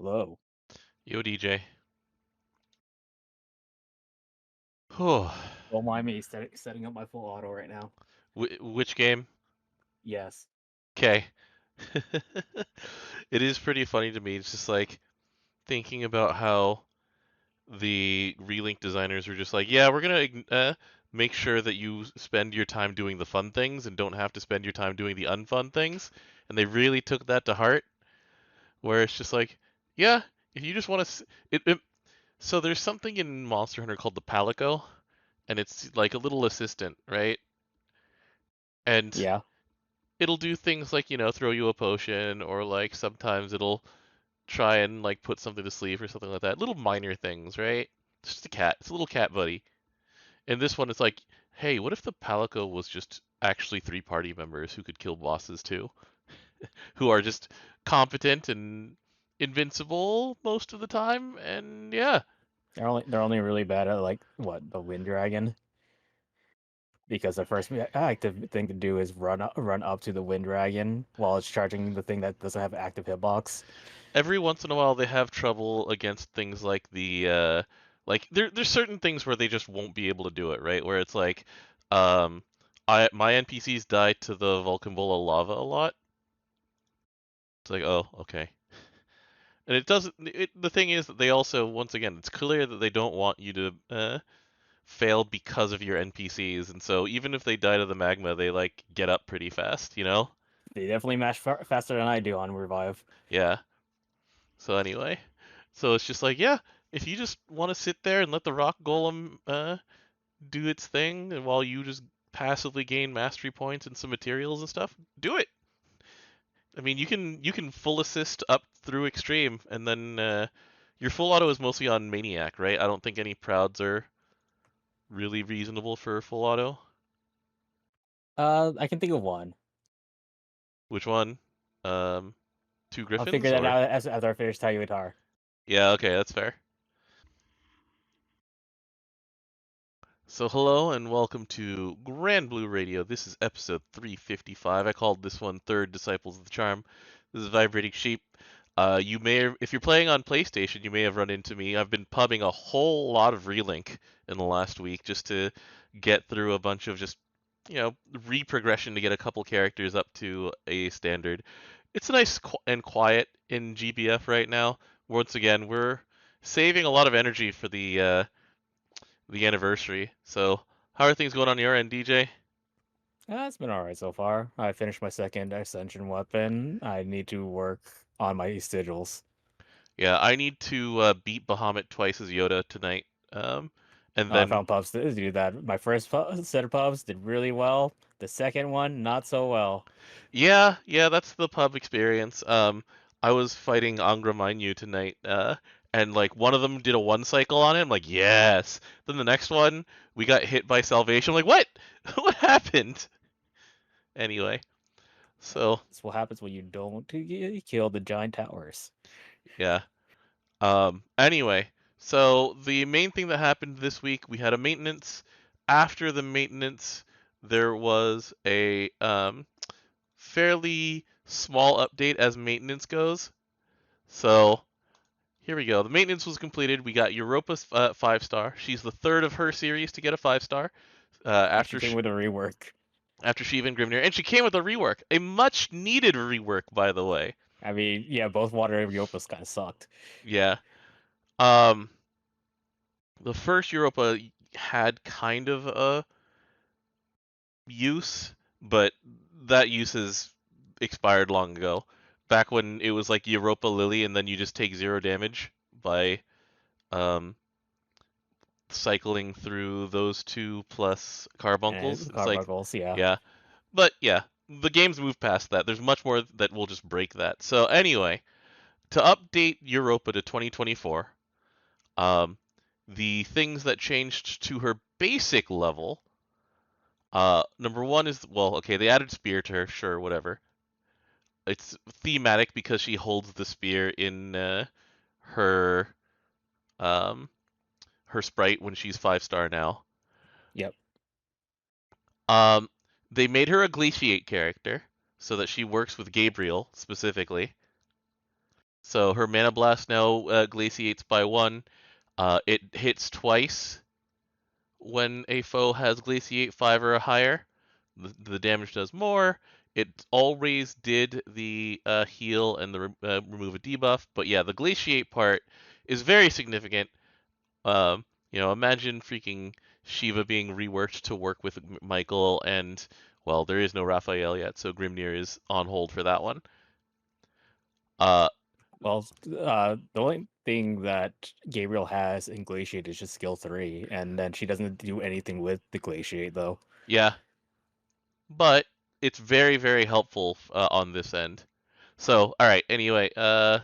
Hello. Yo, DJ. Whew. Don't mind me setting up my full auto right now. Which game? Yes. Okay. It is pretty funny to me. It's just like thinking about how the Relink designers were just like, yeah, we're gonna make sure that you spend your time doing the fun things and don't have to spend your time doing the unfun things. And they really took that to heart, where it's just like, yeah, if you just want to, so there's something in Monster Hunter called the Palico, and it's like a little assistant, right? And Yeah. it'll do things like, throw you a potion, or like sometimes it'll try and like put something to sleep or something like that. Little minor things, right? It's just a cat. It's a little cat buddy. And this one, it's like, hey, what if the Palico was just actually three party members who could kill bosses too, who are just competent and invincible most of the time? And yeah, They're only really bad at the wind dragon, because the first active thing to do is run up to the wind dragon while it's charging the thing that doesn't have active hitbox. every once in a while they have trouble against things like there's certain things where they just won't be able to do it, right? Where it's like um my NPCs die to the Vulcanbola lava a lot. It's like, oh, okay. And it doesn't the thing is that they also, once again, it's clear that they don't want you to fail because of your NPCs, and so even if they die to the magma, they like get up pretty fast, you know? They definitely mash faster than I do on revive. Yeah. So anyway, so it's just like, yeah, if you just want to sit there and let the rock golem do its thing, and while you just passively gain mastery points and some materials and stuff, do it. I mean, you can full assist up through extreme, and then your full auto is mostly on maniac, right? I don't think any prouds are really reasonable for full auto. I can think of one. Which one? Um, two I'll figure griffins that or? out after I finish Tayutar. Yeah, okay, that's fair. So hello and welcome to Granblue Radio. This is episode 355. I called this one Third Disciples of the Charm. This is Vibrating Sheep. You may have, if you're playing on PlayStation, you may have run into me. I've been pubbing a whole lot of Relink in the last week just to get through a bunch of just, re-progression to get a couple characters up to a standard. It's nice and quiet in GBF right now. Once again, we're saving a lot of energy for the anniversary. So, how are things going on your end, DJ? It's been alright so far. I finished my second ascension weapon. I need to work on my sigils. Yeah, I need to beat Bahamut twice as Yoda tonight. And I then found pubs to do that. My first set of pubs did really well. The second one, not so well. yeah, that's the pub experience. I was fighting Angra Mainyu tonight, and like one of them did a one cycle on it. I'm like, yes. Then the next one, we got hit by Salvation. I'm like, what? What happened? Anyway, so That's what happens when you don't kill the giant towers. yeah. Anyway, so the main thing that happened this week, we had a maintenance. After the maintenance, there was a fairly small update as maintenance goes. So here we go. The maintenance was completed. We got Europa's 5-star. She's the third of her series to get a 5-star. And she After came with a rework. Shiva and Grimnir, and she came with a rework, a much needed rework, by the way. I mean, yeah, both Water and Yopas kind of sucked. Yeah. Um, the first Europa had kind of a use, but that use has expired long ago. Back when it was like Europa Lily, and then you just take 0 damage by um, cycling through those two plus carbuncles. And It's like, Carbuncles, yeah. yeah. But yeah, the game's moved past that. There's much more that will just break that. So anyway, to update Europa to 2024, um, the things that changed to her basic level. Number one is, well, okay, they added spear to her, sure, whatever. It's thematic because she holds the spear in her um her sprite when she's 5-star now. Yep. Um, they made her a glaciate character so that she works with Gabriel specifically. So her Mana Blast now glaciates by 1. It hits twice when a foe has Glaciate 5 or higher. The damage does more. It always did the heal and the remove a debuff, but yeah, the Glaciate part is very significant. Imagine freaking Shiva being reworked to work with Michael, and well, there is no Raphael yet, so Grimnir is on hold for that one. Well, the only thing that Gabriel has in Glaciate is just skill 3, and then she doesn't do anything with the Glaciate, though. Yeah, but it's very, very helpful on this end. So, all right. Anyway,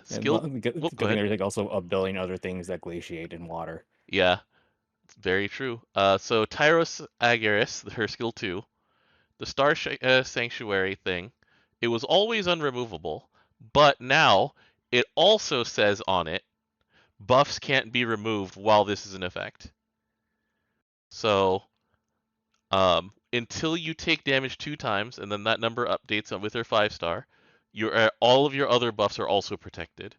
skill. Good Whoop, go thing ahead. there's like also a billion other things that glaciate in water. Yeah, it's very true. So Tyros Agaris, her skill 2, the Star Sanctuary thing, it was always unremovable, but now it also says on it, buffs can't be removed while this is in effect. So, until you take damage 2 times, and then that number updates with her 5-star, all of your other buffs are also protected,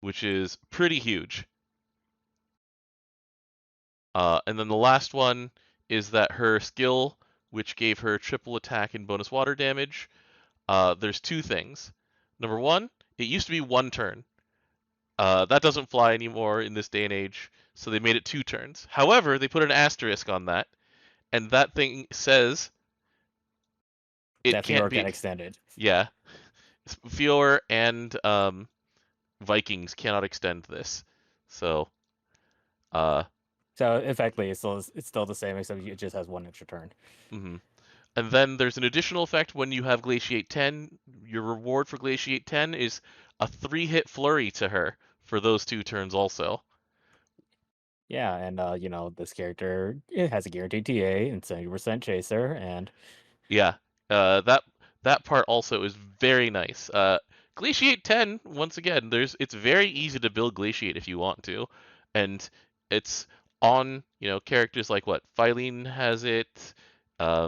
which is pretty huge. And then the last one is that her skill, which gave her triple attack and bonus water damage, there's 2 things. Number 1, it used to be 1 turn. That doesn't fly anymore in this day and age, so they made it 2 turns. However, they put an asterisk on that, and that thing says it That can't Fiora can be. extend it. Yeah, Fior and Vikings cannot extend this. So, So effectively, it's still the same, except it just has 1 extra turn. mm-hmm. And then there's an additional effect when you have Glaciate 10. Your reward for Glaciate 10 is a 3-hit flurry to her for those 2 turns also. Yeah, and this character, it has a guaranteed TA and 70% chaser, and Yeah, that part also is very nice. Glaciate 10, once again, it's very easy to build Glaciate if you want to, and it's on characters like what Phylene has it,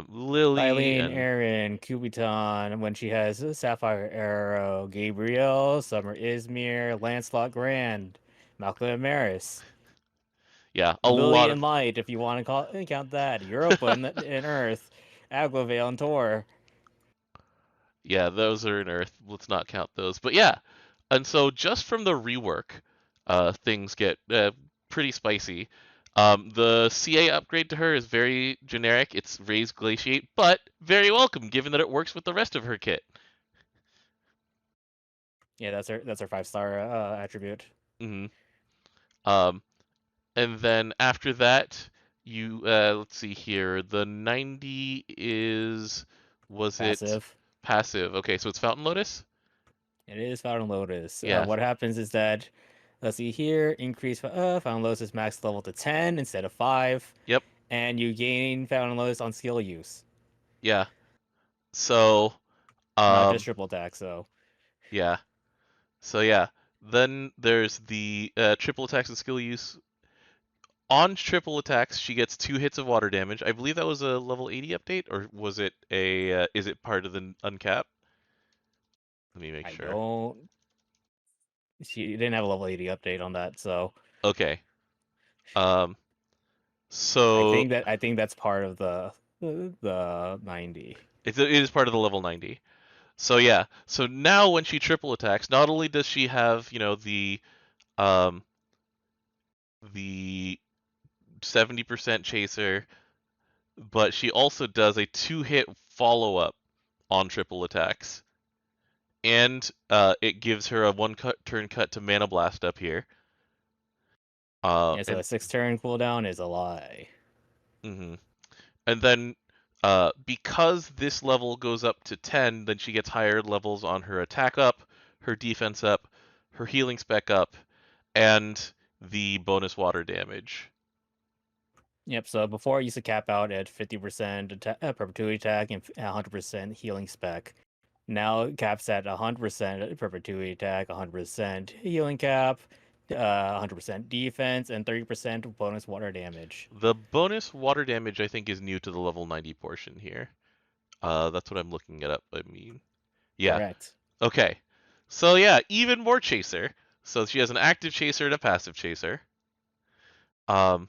Lily, Eileen, and Aaron, Kubiton, when she has Sapphire Arrow, Gabriel, Summer Izmir, Lancelot Grand, Malcolm Maris, yeah, a lot of Lillian Light, if you want to count that, Europa in Earth, Aglavale and Tor. yeah, those are in Earth. Let's not count those, but yeah, and so just from the rework, things get pretty spicy. The CA upgrade to her is very generic. It's raise glaciate, but very welcome given that it works with the rest of her kit. Yeah, that's her 5-star attribute. hmm Um, and then after that, you let's see here. The 90 was it Passive. passive? Okay, so it's Fountain Lotus. It is Fountain Lotus. Yeah. What happens is that, let's see here, increase Fountain Lotus max level to 10 instead of 5, Yep. and you gain Fountain Lotus on skill use, Yeah. So not just um triple attack. So yeah. So yeah. Then there's the triple attacks and skill use. On triple attacks, she gets 2 hits of water damage. I believe that was a level 80 update, or was it is it part of the uncap? Let me make I sure. don't. She didn't have a level 80 update on that, so Okay. Um. I So think that's part of the 90. it is part of the level 90. So yeah. So now when she triple attacks, not only does she have um the 70% chaser, but she also does a 2-hit follow up on triple attacks, and it gives her a 1 turn cut to Mana Blast up here. Yeah, so And a 6-turn cooldown is a lie. mhm. And then because this level goes up to 10, then she gets higher levels on her attack up, her defense up, her healing spec up, and the bonus water damage. Yep, so before I used to cap out at 50% perpetuity attack and 100% healing spec. Now it caps at 100% perpetuity attack, 100% healing cap, 100% defense, and 30% bonus water damage. The bonus water damage, I think, is new to the level 90 portion here. That's what I'm looking it up. I mean, yeah. Correct. Okay. So yeah, even more chaser. So she has an active chaser and a passive chaser. Um,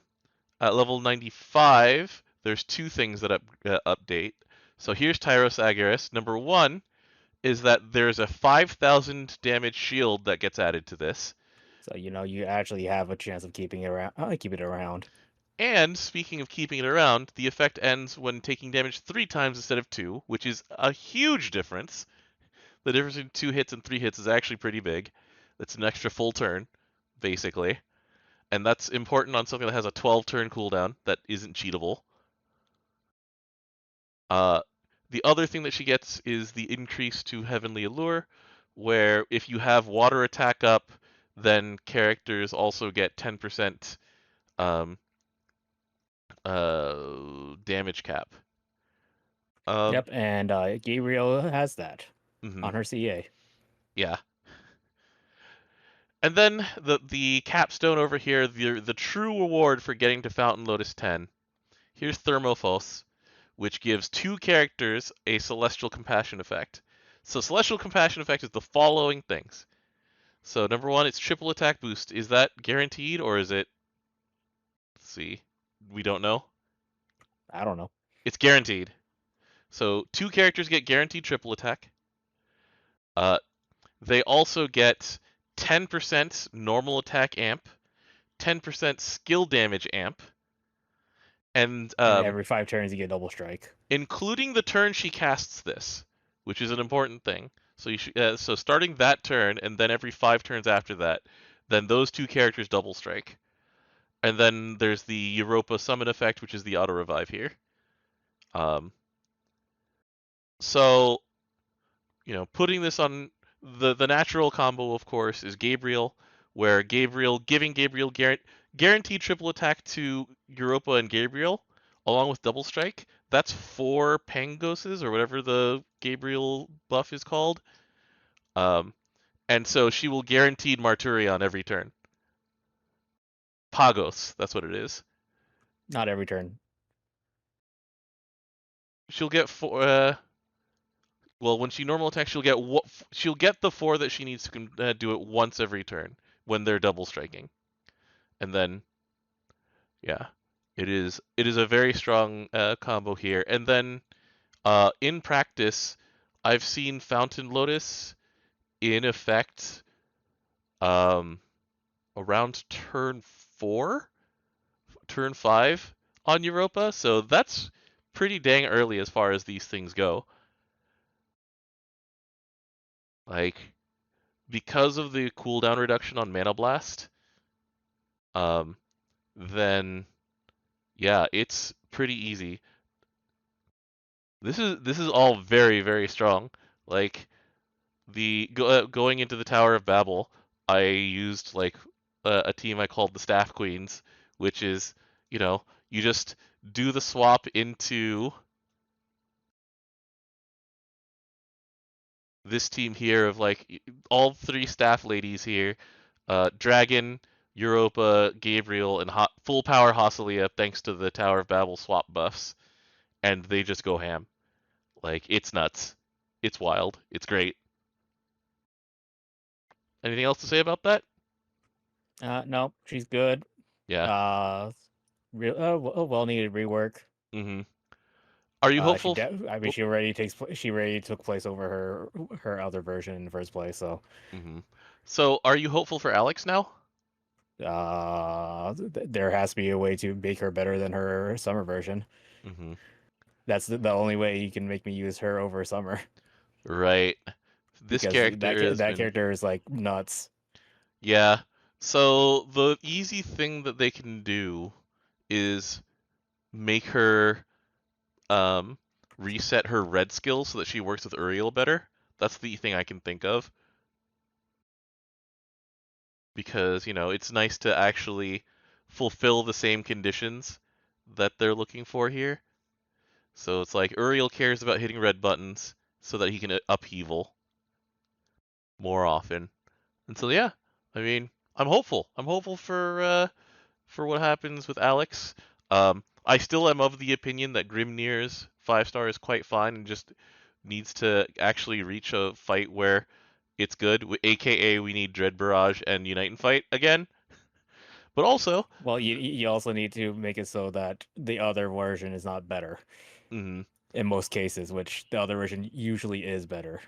at level 95, there's two things that update. So here's Tyros Agaris. Number one is that there's a 5,000 damage shield that gets added to this. So you actually have a chance of keeping it around. Keep it around. And speaking of keeping it around, the effect ends when taking damage 3 times instead of 2, which is a huge difference. The difference between 2 hits and 3 hits is actually pretty big. That's an extra full turn, basically. And that's important on something that has a 12-turn cooldown that isn't cheatable. Uh, the other thing that she gets is the increase to Heavenly Allure, where if you have water attack up, then characters also get 10% um, damage cap. Yep, and Gabriel has that Mhm, on her CA. yeah. And then the capstone over here, the true reward for getting to Fountain Lotus 10. Here's Thermophos, which gives 2 characters a Celestial Compassion effect. So Celestial Compassion effect is the following things. So number one, it's triple attack boost. Is that guaranteed or is it? Let's see, we don't know. I don't know. It's guaranteed. So 2 characters get guaranteed triple attack. Uh, they also get 10% normal attack amp, 10% skill damage amp, and And every 5 turns you get double strike. including the turn she casts this, which is an important thing. So so starting that turn and then every 5 turns after that, then those 2 characters double strike. And then there's the Europa summon effect, which is the auto revive here. Um, so putting this on the natural combo, of course, is Gabriel, where giving Gabriel guaranteed triple attack to Europa and Gabriel, along with double strike. That's 4 Pangoses or whatever the Gabriel buff is called. Um, and so she will guaranteed Marturion every turn. Pagos, that's what it is. Not every turn. She'll get 4. Well, when she normal attacks, she'll get the 4 that she needs to do it once every turn when they're double striking, and then yeah, it is a very strong combo here. And then in practice, I've seen Fountain Lotus in effect um, around turn 4, turn 5 on Europa, so that's pretty dang early as far as these things go. Like, because of the cooldown reduction on Mana Blast, um, then yeah, it's pretty easy. This is all very very strong. Like going into the Tower of Babel, I used like a team I called the Staff Queens, which is you just do the swap into this team here of like all 3 staff ladies here, Dragon, Europa, Gabriel, and full power Hosselia thanks to the Tower of Babel swap buffs, and they just go ham. Like it's nuts, it's wild, it's great. Anything else to say about that? No, she's good. Yeah. Well needed rework. Mm-hmm. Are you hopeful? I mean, she already took place over her other version in the first place. So, Mm-hmm. So, are you hopeful for Alex now? there has to be a way to make her better than her summer version. Mm-hmm. That's the only way you can make me use her over summer Right. This because character has that been. character is like nuts. Yeah. So the easy thing that they can do is make her um reset her red skill so that she works with Uriel better. That's the thing I can think of. Because, it's nice to actually fulfill the same conditions that they're looking for here. So it's like Uriel cares about hitting red buttons so that he can upheaval more often. And so yeah, I mean, I'm hopeful. I'm hopeful for what happens with Alex. I still am of the opinion that Grimnir's 5-star is quite fine and just needs to actually reach a fight where it's good. AKA, we need Dread Barrage and Unite and Fight again. But also, Well, you also need to make it so that the other version is not better mhm, in most cases, which the other version usually is better.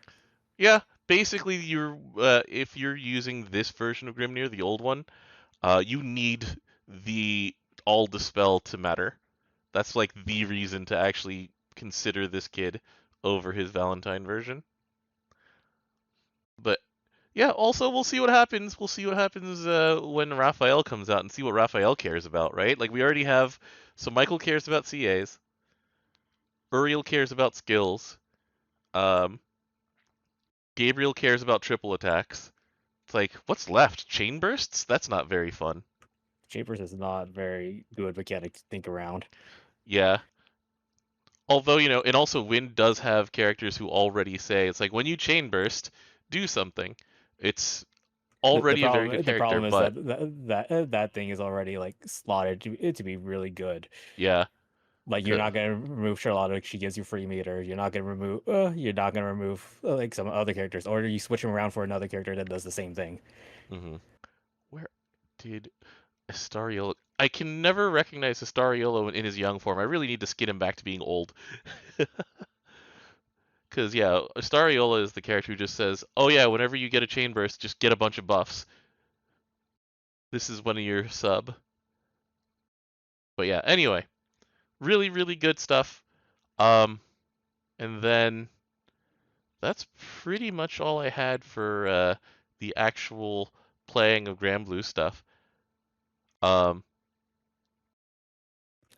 yeah, basically, if you're using this version of Grimnir, the old one, you need the all dispel to matter. That's like the reason to actually consider this kid over his Valentine version. But yeah, also we'll see what happens. We'll see what happens when Raphael comes out and see what Raphael cares about, right? Like we already have, so Michael cares about CAs, Uriel cares about skills, um, Gabriel cares about triple attacks. It's like, what's left? Chain bursts? That's not very fun. Shapers is not very good mechanic to think around. Yeah. Although, and also Wind does have characters who already say, it's like, when you chain burst, do something. It's The already a very good problem the character, problem is but that thing is already like slotted to be really good. yeah. Like you're not gonna remove Charlotte, she gives you free meter. You're not gonna remove like some other characters, or you switch them around for another character that does the same thing. hmm Where did Astariolo? I can never recognize Astariolo in his young form. I really need to skin him back to being old. Because, yeah, Astariola is the character who just says, oh, yeah, whenever you get a chain burst, just get a bunch of buffs. This is one of your sub. But yeah, anyway, really, really good stuff. Um, and then that's pretty much all I had for the actual playing of Granblue stuff. Um,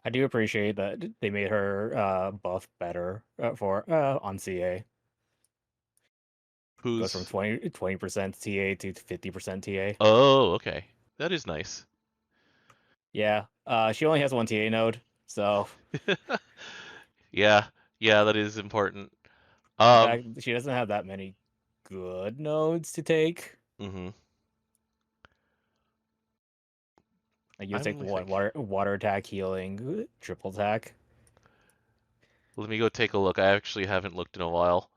I do appreciate that they made her buff better for on CA. Goes from who's 20% TA to 50% TA. Oh, okay, that is nice. Yeah, she only has one TA node, so Yeah, yeah, that is important. in Um, fact, she doesn't have that many good nodes to take. mhm. Like you I take only what think. water attack, healing, triple attack. Let me go take a look. I actually haven't looked in a while.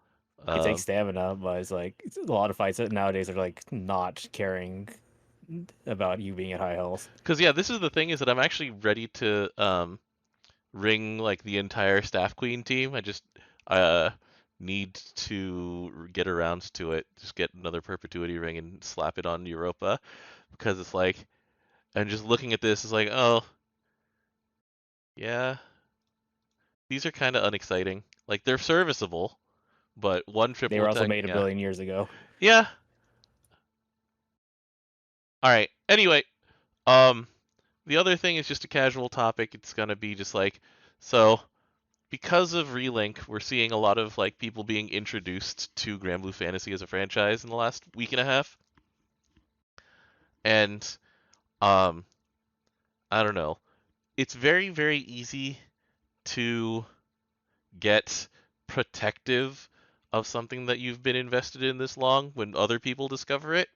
You take Um, stamina, but it's a lot of fights that nowadays are like not caring about you being at high health. Cause yeah, this is the thing is that I'm actually ready to ring like the entire Staff Queen team. I just uh need to get around to it. Just get another perpetuity ring and slap it on Europa because it's like, and just looking at this is like, oh yeah, these are kind of unexciting. Like they're serviceable, but one They triple were also attack, made a yeah, billion years ago. yeah. All right. Anyway, um, the other thing is just a casual topic. It's gonna be just like, so because of Relink, we're seeing a lot of like people being introduced to Granblue Fantasy as a franchise in the last week and a half, and um, I don't know. It's very, very easy to get protective of something that you've been invested in this long when other people discover it,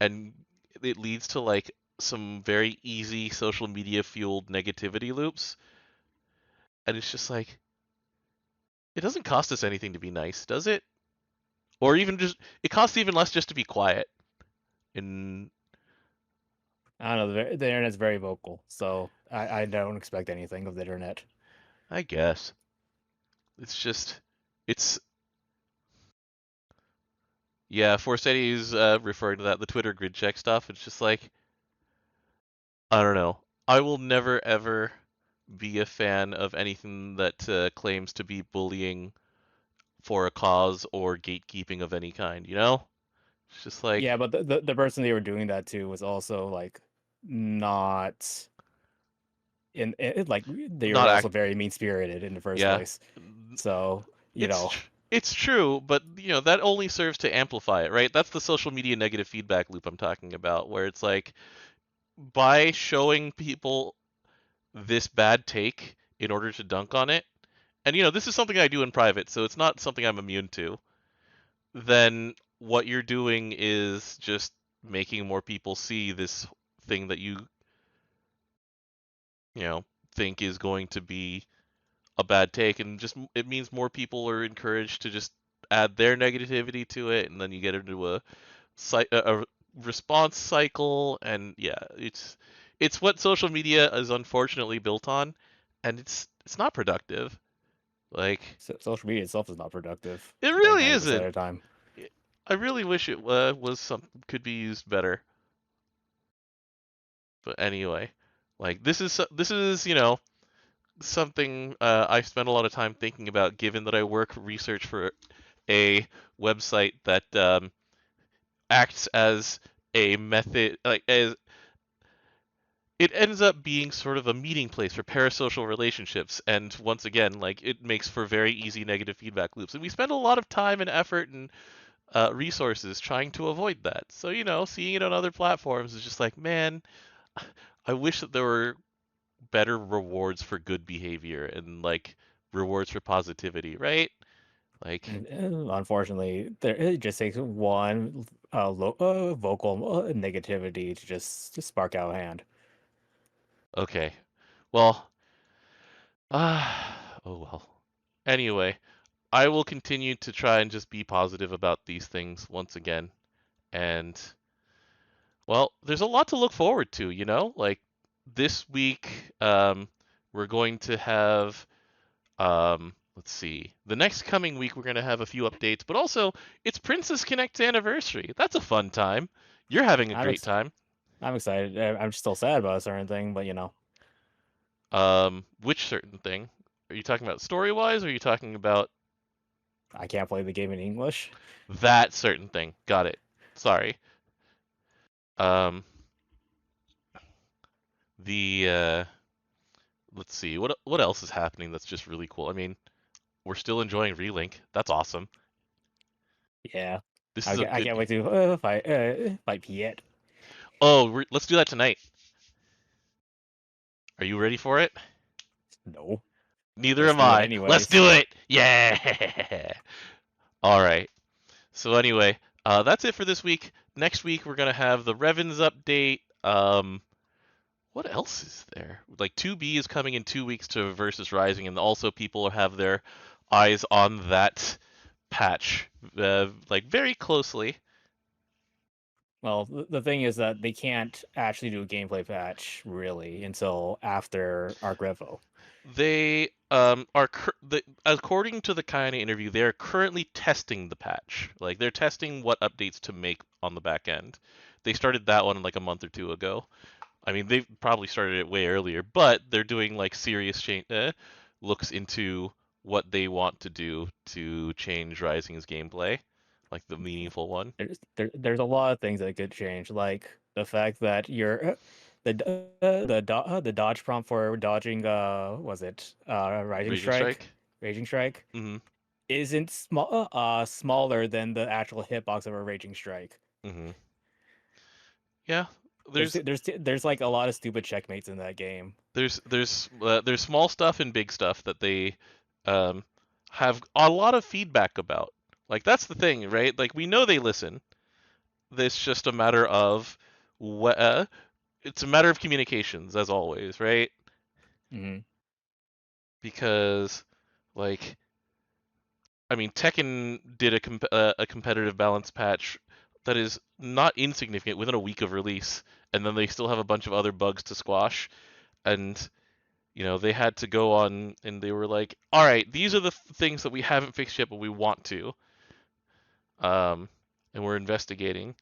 and it leads to like some very easy social media fueled negativity loops, and it's just like it doesn't cost us anything to be nice, does it? Or even just it costs even less just to be quiet. And I don't know. The internet's very vocal, so I don't expect anything of the internet. I guess it's just it's yeah. Forseti is referring to that the Twitter grid check stuff. It's just like I don't know. I will never ever be a fan of anything that claims to be bullying for a cause or gatekeeping of any kind. You know, it's just like Yeah, but the person they were doing that to was also like not like they were not also act. very mean spirited in the first Yeah, place. So it's true, but that only serves to amplify it, right? That's the social media negative feedback loop I'm talking about, where it's like by showing people this bad take in order to dunk on it, and this is something I do in private, so it's not something I'm immune to, then what you're doing is just making more people see this thing that you think is going to be a bad take, and just it means more people are encouraged to just add their negativity to it, and then you get into a response cycle, and yeah, it's what social media is unfortunately built on, and it's not productive. Like Social media itself is not productive. it Like really 90% of isn't. the time. I really wish it was some could be used better. But anyway, like this is something I spend a lot of time thinking about, given that I work research for a website that acts as a method, like as it ends up being sort of a meeting place for parasocial relationships, and once again, like it makes for very easy negative feedback loops, and we spend a lot of time and effort and resources trying to avoid that. So seeing it on other platforms is just like, man, I wish that there were better rewards for good behavior and like rewards for positivity, right? Like, Unfortunately, it just takes one vocal negativity to just spark out a hand. okay, well, oh well. Anyway, I will continue to try and just be positive about these things once again. And well, there's a lot to look forward to, Like this week, we're going to have let's see. The next coming week we're going to have a few updates, but also it's Princess Connect's anniversary. That's a fun time. You're having a I'm great ex time. I'm excited. I'm still sad about a certain thing, but Which certain thing? Are you talking about story-wise, or are you talking about I can't play the game in English. that certain thing? Got it. Sorry. Um, the let's see. What else is happening that's just really cool? I mean, we're still enjoying Relink. That's awesome. Yeah, This is a I good. can't wait to fight Piet. Oh, let's do that tonight. Are you ready for it? No, Neither let's am do it I. Let's anyways. do it. Yeah. All right. So anyway, that's it for this week. Next week we're gonna have the Revens update. What else is there? Like 2B is coming in 2 weeks to Versus Rising, and also people have their eyes on that patch, like very closely. Well, the thing is that they can't actually do a gameplay patch really until after Arc Revo. They according to the kind of interview, they are currently testing the patch. Like they're testing what updates to make on the back end. They started that one like a month or two ago. I mean, they probably started it way earlier, but they're doing like serious looks into what they want to do to change Rising's gameplay, like the meaningful one. There's a lot of things that could change, like the fact that the dodge prompt for dodging was it Raging Strike. Raging Strike Mm-hmm. isn't smaller than the actual hitbox of a Raging Strike. Mm-hmm. Yeah, There's there's there's there's like a lot of stupid checkmates in that game. there's small stuff and big stuff that they um, have a lot of feedback about. Like that's the thing, right? Like we know they listen. It's just a matter of it's a matter of communications, as always, right? Hmm. Because like I mean, Tekken did a competitive balance patch that is not insignificant within a week of release, and then they still have a bunch of other bugs to squash. And they had to go on and they were like, all right, these are the things that we haven't fixed yet, but we want to. Um, and we're investigating.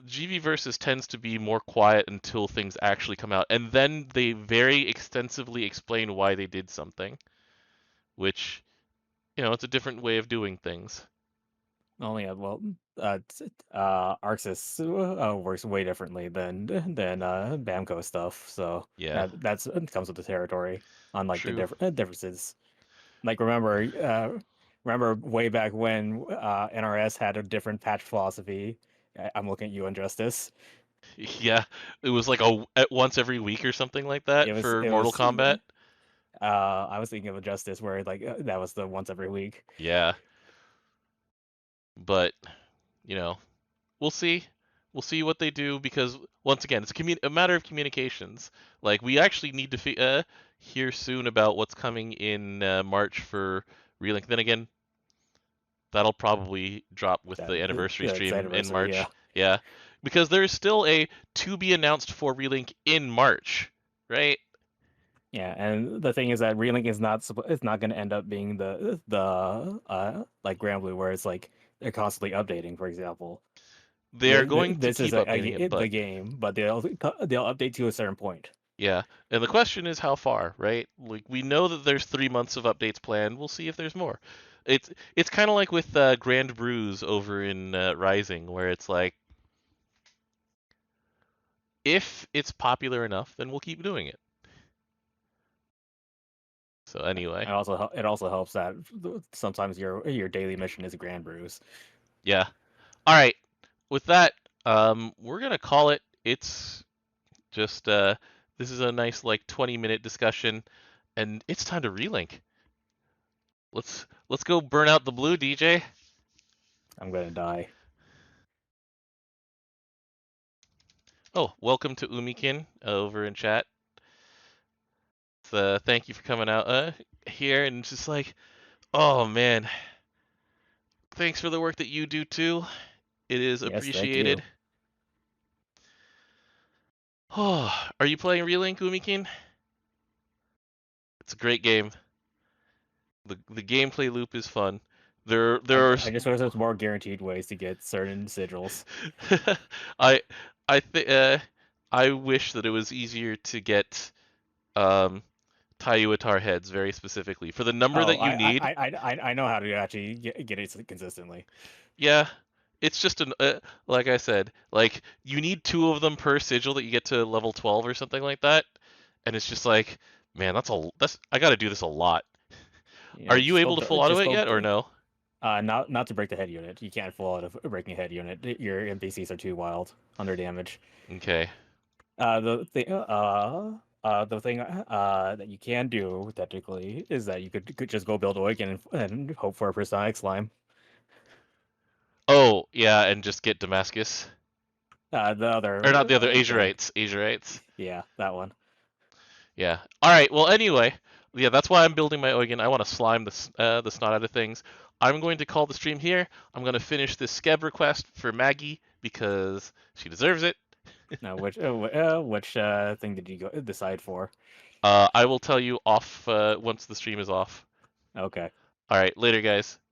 GV Versus tends to be more quiet until things actually come out, and then they very extensively explain why they did something, which, it's a different way of doing things. Oh yeah, well, Arxis works way differently than Bamco stuff, so Yeah, that's it comes with the territory. Unlike the true. differences, like remember way back when NRS had a different patch philosophy. I'm looking at you, Injustice. Yeah, it was like at once every week or something like that for It Mortal was Kombat. I was thinking of Injustice where like that was the once every week. Yeah, but you know, we'll see. We'll see what they do because once again, it's a matter of communications. Like we actually need to hear soon about what's coming in March for Relink. Then again, That'll probably drop with That the anniversary it's stream in anniversary, yeah. March. Yeah, because there's still a to be announced for Relink in March, right? Yeah, and the thing is that Relink is it's not going to end up being the like Granblue where it's like they're constantly updating, for example. They are going to This is keep updating it, the but game, but they'll update to a certain point. yeah. And the question is how far, right? Like we know that there's 3 months of updates planned. We'll see if there's more. It's kind of like with Grand Brews over in Rising, where it's like if it's popular enough, then we'll keep doing it. So anyway, It also helps that sometimes your daily mission is Grand Brews. yeah. All right. With that, we're gonna call it. It's just this is a nice like 20-minute discussion, and it's time to relink. Let's go burn out the blue, DJ. I'm gonna die. Oh, welcome to Umikin over in chat. Thank you for coming out here, and it's just like, oh man, thanks for the work that you do too. It is Yes, thank appreciated. you. Oh, are you playing Relink, Umikin? It's a great game. The gameplay loop is fun. There are I just wish there's more guaranteed ways to get certain sigils. I I think I wish that it was easier to get um Tayuatar heads very specifically for the number Oh, that you need. I know how to actually get it consistently. Yeah, it's just an like I said, like you need 2 of them per sigil that you get to level 12 or something like that, and it's just like, man, that's I got to do this a lot. Are Yeah, you able to full auto it yet or no? not to break the head unit. You can't full out of breaking a head unit. Your NPCs are too wild under damage. Okay. The thing that you can do technically is that you could just go build Oigan and hope for a Prisonic slime. Oh, yeah, and just get Damascus. The Or not the other thing, Azurites. Azurites. yeah, that one. Yeah. All right. Well, anyway, yeah, that's why I'm building my Oigan. I want to slime the snot out of things. I'm going to call the stream here. I'm going to finish this Skeb request for Maggie because she deserves it. Now, which thing did you decide for? I will tell you off once the stream is off. Okay. All right. Later, guys.